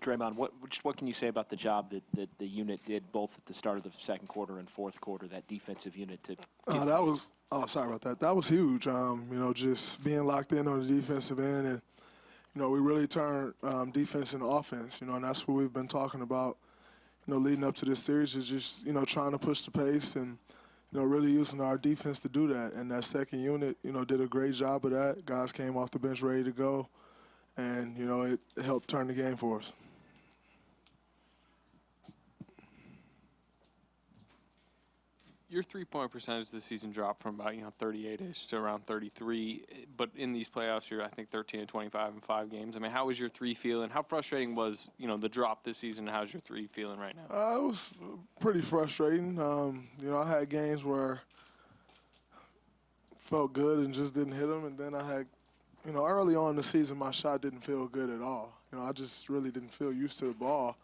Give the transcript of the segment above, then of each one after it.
Draymond, what can you say about the job that the unit did both at the start of the second quarter and fourth quarter, that defensive unit to sorry about that. That was huge. Just being locked in on the defensive end, and we really turned defense into offense. And that's what we've been talking about. Leading up to this series is just trying to push the pace and really using our defense to do that. And that second unit, did a great job of that. Guys came off the bench ready to go, and it helped turn the game for us. Your three-point percentage this season dropped from about 38-ish to around 33, but in these playoffs you're I think 13 and 25 in 5 games. I mean, how was your three feeling? How frustrating was the drop this season? How's your three feeling right now? It was pretty frustrating. I had games where felt good and just didn't hit them, and then I had early on in the season my shot didn't feel good at all. I just really didn't feel used to the ball.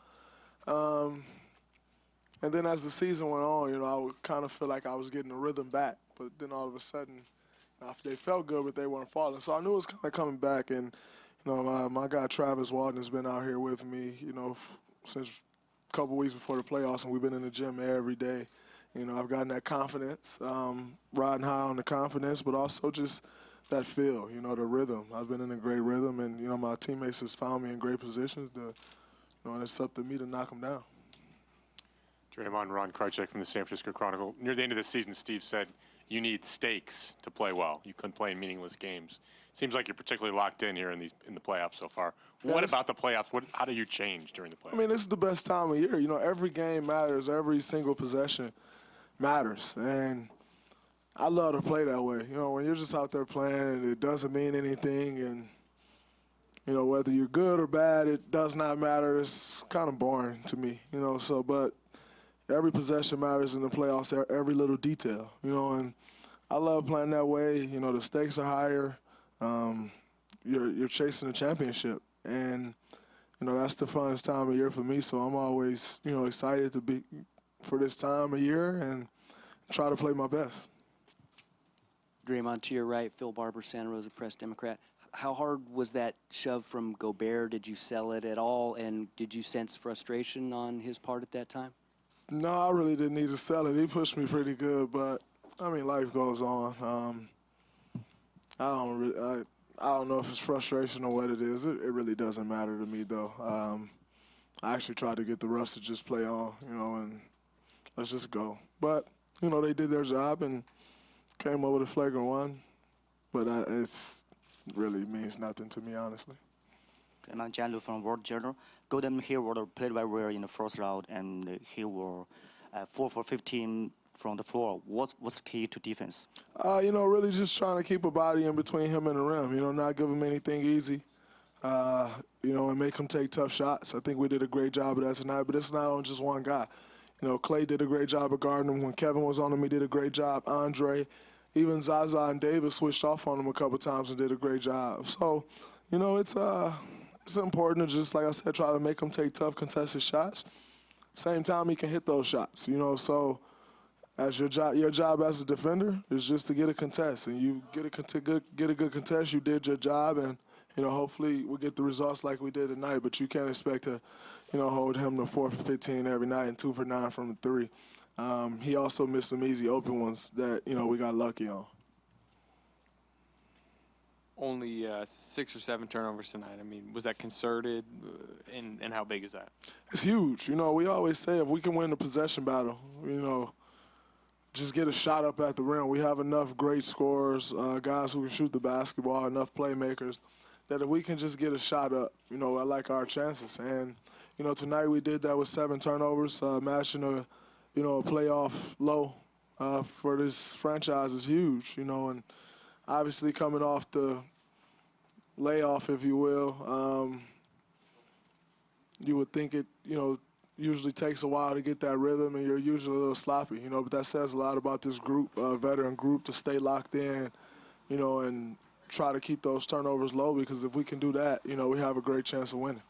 And then as the season went on, I would kind of feel like I was getting the rhythm back. But then all of a sudden, they felt good, but they weren't falling. So I knew it was kind of coming back. And, my guy Travis Walton has been out here with me, since a couple weeks before the playoffs, and we've been in the gym every day. I've gotten that confidence, riding high on the confidence, but also just that feel, the rhythm. I've been in a great rhythm, and, my teammates has found me in great positions to, and it's up to me to knock them down. Draymond, Ron Krychek from the San Francisco Chronicle. Near the end of the season, Steve said you need stakes to play well. You couldn't play in meaningless games. Seems like you're particularly locked in here in the playoffs so far. What about the playoffs? How do you change during the playoffs? I mean, this is the best time of year. Every game matters. Every single possession matters. And I love to play that way. When you're just out there playing and it doesn't mean anything, and whether you're good or bad, it does not matter. It's kind of boring to me. But every possession matters in the playoffs, every little detail, and I love playing that way. The stakes are higher. You're chasing a championship, and, that's the funnest time of year for me, so I'm always, excited to be for this time of year and try to play my best. Draymond, to your right, Phil Barber, Santa Rosa Press Democrat. How hard was that shove from Gobert? Did you sell it at all, and did you sense frustration on his part at that time? No, I really didn't need to sell it. He pushed me pretty good, but I mean, life goes on. I don't know if it's frustration or what it is. It really doesn't matter to me, though. I actually tried to get the rest to just play on, and let's just go. But they did their job and came over the flagrant one. But it really means nothing to me, honestly. I'm Jan Lu from World Journal. Golden Hill played very well in the first round, and he was 4 for 15 from the floor. What's the key to defense? Really just trying to keep a body in between him and the rim. Not give him anything easy. And make him take tough shots. I think we did a great job of that tonight. But it's not on just one guy. Clay did a great job of guarding him. When Kevin was on him, he did a great job. Andre, even Zaza and Davis switched off on him a couple times and did a great job. So, it's important to just, like I said, try to make him take tough contested shots. Same time, he can hit those shots, So, as your job as a defender is just to get a contest, and you get a good contest. You did your job, and hopefully we get the results like we did tonight. But you can't expect to, hold him to 4 for 15 every night and 2 for 9 from the 3. He also missed some easy open ones that we got lucky on. Only 6 or 7 turnovers tonight. I mean, was that concerted, and how big is that? It's huge. We always say if we can win the possession battle, just get a shot up at the rim. We have enough great scorers, guys who can shoot the basketball, enough playmakers, that if we can just get a shot up, I like our chances. And, tonight we did that with 7 turnovers, matching a playoff low for this franchise is huge, and obviously coming off the layoff, if you will, you would think it, usually takes a while to get that rhythm, and you're usually a little sloppy, but that says a lot about this group, veteran group, to stay locked in, and try to keep those turnovers low, because if we can do that, we have a great chance of winning.